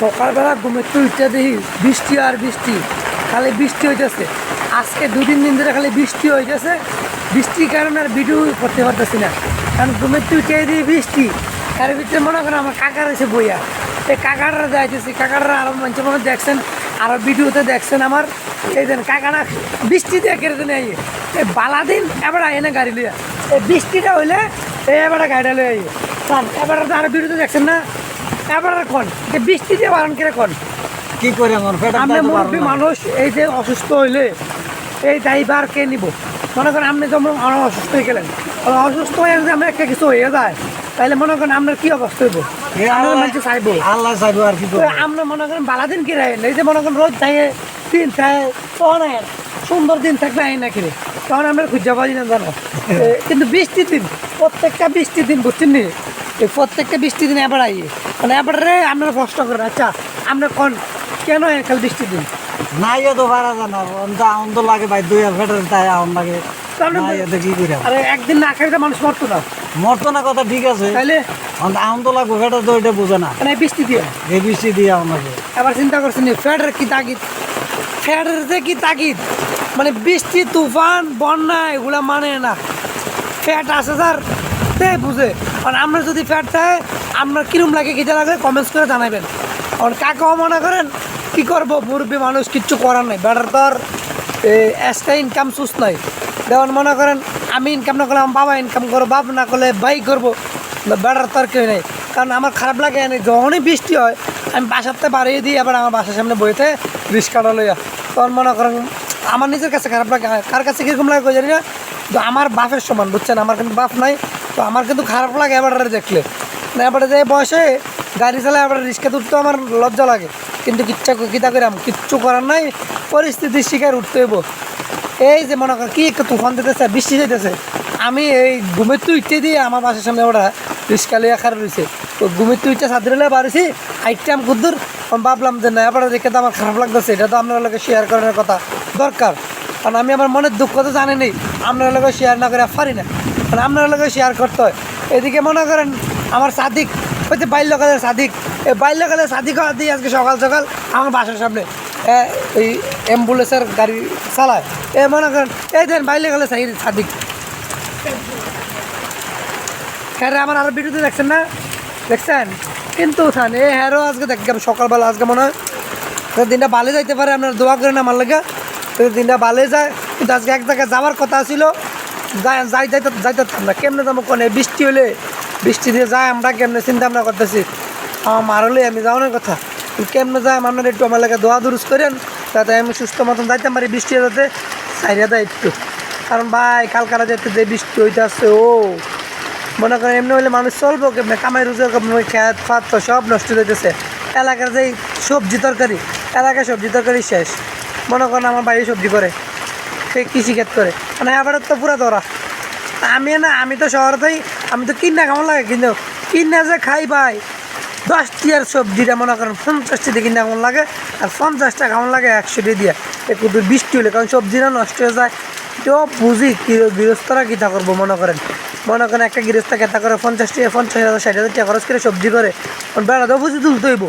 সকালবেলা ঘুমের তো উঠে দেখি বৃষ্টি আর বৃষ্টি, খালি বৃষ্টি হইতেছে। আজকে 2-3 দিন ধরে খালি বৃষ্টি হইতেছে। বৃষ্টির কারণে আর ভিডিও করতে পারতেছি না, কারণ ঘুমের তো উঠে দিই বৃষ্টি। তার ভিতরে মনে করেন আমার কাকার এসে বইয়া, এই কাকাররা যাইতেছি, কাকাররা আরও মঞ্চে মনে দেখছেন, আরও ভিডিওতে দেখছেন আমার। এই দেন কাকারা বৃষ্টি দিয়ে কেড়ে দিন, এই বালা দিন এবার আয় না গাড়ি লইয়া, এই বৃষ্টিটা হইলে এই এবার গাড়িটা লইয়া আইয়ে কারণ এবার আরও ভিডিওতে দেখছেন না। এবার কোন যে বৃষ্টি দিয়ে বারণ করে কোন কি করে আপনি মুরব্বী মানুষ, এই যে অসুস্থ হইলে এই ড্রাইভার কে নিব? মনে করেন আপনি যেমন অসুস্থ হয়ে গেলেন, অসুস্থ হয়ে যদি আমরা একটা কিছু হয়ে যায়, তাহলে মনে করেন আপনার কি অবস্থা হইব? মানুষ চাইবো, আল্লাহ চাইবো আর কি। আমরা মনে করেন বালা দিন কিনে এই যে মনে করেন রোজ থাকে দিন থাকে, তখন সুন্দর দিন থাকবে আই না কিনে, তখন আমরা খুঁজে পাই না জানো। কিন্তু বৃষ্টির দিন, প্রত্যেকটা বৃষ্টির দিন বুঝছেন নি, এই প্রত্যেকটা বৃষ্টির দিন এবার আইয়ে মানে এবারে আপনারা কষ্ট করেন। আচ্ছা আমরা কোন কেন খালি বৃষ্টির দিন নাই তো পারা জানা আনন্দ লাগে ভাই, দুই ফেটার তাই আনন্দ লাগে। কি করে আরে একদিন না খাইতে মানুষ মরতো না, মরতো না, কথা ঠিক আছে, তাইলে আনন্দ লাগবে ফেটার তো এটা বোঝে না, মানে বৃষ্টি দিয়ে এই বৃষ্টি দিয়ে আমাকে এবার চিন্তা করছেন ফ্যাটের কি তাগিদ, ফ্যাটের যে কি তাগিদ, মানে বৃষ্টি তুফান বন্যা এগুলা মানে না। ফ্যাট আছে স্যার তে বুঝে, কারণ আমরা যদি ফ্যাট থাকে আপনার কিরম লাগে কিটা লাগে কমেন্টস করে জানাবেন। কারণ কাকাও মনে করেন কী করবো, মুরব্বী মানুষ কিচ্ছু করার নেই, বেটার তো আর এক্সট্রা ইনকাম সুস নয়। যেমন মনে করেন আমি ইনকাম না করলে আমার বাবা ইনকাম করবো, বাপ না করলে ভাই করবো, বেটার তো আর কেউ নেই। কারণ আমার খারাপ লাগে এনে যখনই বৃষ্টি হয় আমি বাসাতে বাড়িয়ে দিই, আবার আমার বাসার সামনে বইতে রিস্কাটা লইয়া, তখন মনে করেন আমার নিজের কাছে খারাপ লাগে। কার কাছে কীরকম লাগে জানি না, তো আমার বাপের সমান বুঝছেন, আমার কিন্তু বাপ নাই, তো আমার কিন্তু খারাপ লাগে এবারে দেখলে। এবারে যে বয়সে গাড়ি চালায় এবারে রিক্সাতে উঠতে আমার লজ্জা লাগে, কিন্তু কিতা করে কিচ্ছু করার নাই, পরিস্থিতির শিকার উঠতে হইব। এই যে মনে করেন কি একটু তুফান দিতেছে, বৃষ্টি যেতেছে, আমি এই ঘুমের তো ইচ্ছে দিয়ে আমার বাসার সামনে ওরা রিক্সা লিয়ে খারাপ রয়েছে, তো ঘুমের তো ইচ্ছা সাদরে বাড়িছি আইটটা আমি কুদ্দুর, আমি ভাবলাম যে না এবারে দেখে তো আমার খারাপ লাগতেছে, এটা তো আপনার লোকে শেয়ার করার কথা দরকার। কারণ আমি আমার মনের দুঃখ তো জানি নেই, আপনার লোকে শেয়ার না করে পারি না, কারণ আপনার লোকে শেয়ার করতে হয়। এদিকে মনে করেন আমার সাদিক হচ্ছে বাল্যকালের সাদিক, এই বাল্যকালের সাদিক দিয়ে আজকে সকাল সকাল আমার বাসার সামনে এই অ্যাম্বুলেন্সের গাড়ি চালায়, এ মনে করেন এই দেন বাল্যকালের সাদিক। হ্যাঁ আমার আরও ভিডিওতে দেখছেন না, দেখছেন কিন্তু থান এ হ্যারও আজকে দেখলাম সকালবেলা, আজকে মনে হয় দিনটা ভালো যাইতে পারে, আপনারা দোয়া করেন আমার লাগে দিনটা ভালো যায়। কিন্তু আজকে এক জায়গায় যাওয়ার কথা ছিল, যাইতে না, কেমনে যাবো কোনে বৃষ্টি হলে, বৃষ্টি দিয়ে যায় আমরা কেমনে চিন্তা ভাবনা করতেছি, আমার মার হলে আমি যাওয়ানোর কথা, কেমনে যায় আপনারা একটু আমার লাগে দোয়া দুরুস করেন, যাতে আমি সুস্থ মতন যাইতে পারি, বৃষ্টি যাতে সাইডে দেয় একটু। কারণ ভাই কালকারা যেতে যে বৃষ্টি হইতে আসছে, ও মনে করেন এমনি হলে মানুষ চলবো কেমনে, কামাই রোজগার খেত ফাত তো সব নষ্ট হয়ে যেতেছে। এলাকার যেই সবজি তরকারি, এলাকায় সবজি তরকারি শেষ। মনে করেন আমার বাইরে সবজি করে, সে কৃষিক্ষেত করে, মানে এবার তো পুরা ধরা। আমি তো শহরতেই, আমি তো কিনা কেমন লাগে, কিন্তু কিনা যে খাই ভাই 10 টিয়ার সবজিটা মনে করেন 50 দিয়ে কিনা কেমন লাগে, আর 50টা কেমন লাগে 100 দিয়ে। একটু বৃষ্টি হলে কারণ সবজিটা নষ্ট হয়ে যায়, তো বুঝি গৃহস্থরা কীটা করবো। মনে করেন একটা গৃহস্থ কেতা করে 50,000 50,000 60,000 টাকা খরচ করে সবজি করে, বেড়াতেও বুঝি তুলতে হইব,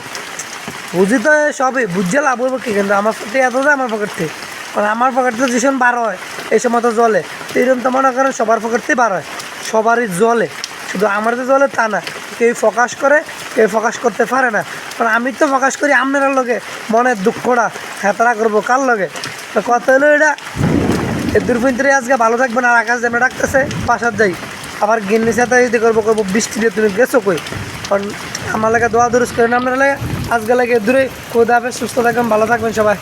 বুঝি তো সবই বুঝে লাভ হইব কি, কিন্তু আমার সাথে এত যায় আমার পকেট থেকে, কারণ আমার পকেট তো যে সময় বার হয় এই সময় তো জলে, এইরকম তো মনে করেন সবার পকেট থেকে বার হয়, সবারই জলে, শুধু আমার তো জলে তা না, কেউ ফোকাস করে কেউ ফোকাস করতে পারে না। কারণ আমি তো ফোকাস করি আপনার লগে, মনের দুঃখটা হেতারা করবো কার লগে, তো কত হলো এটা এই দুর্ভিন্তরে। আজকে ভালো থাকবেন, আর আকাশ যেমন ডাকতেছে বাসার যাই, আবার গিন্নি সাথে যদি করবো বৃষ্টি দিয়ে তুমি গেছো কই, কারণ আমার লাগে দোয়া দুরুস করেন আপনারা লাগে, আজকে লাগে দূরে খোদা হাফেজ, সুস্থ থাকবেন, ভালো থাকবেন সবাই।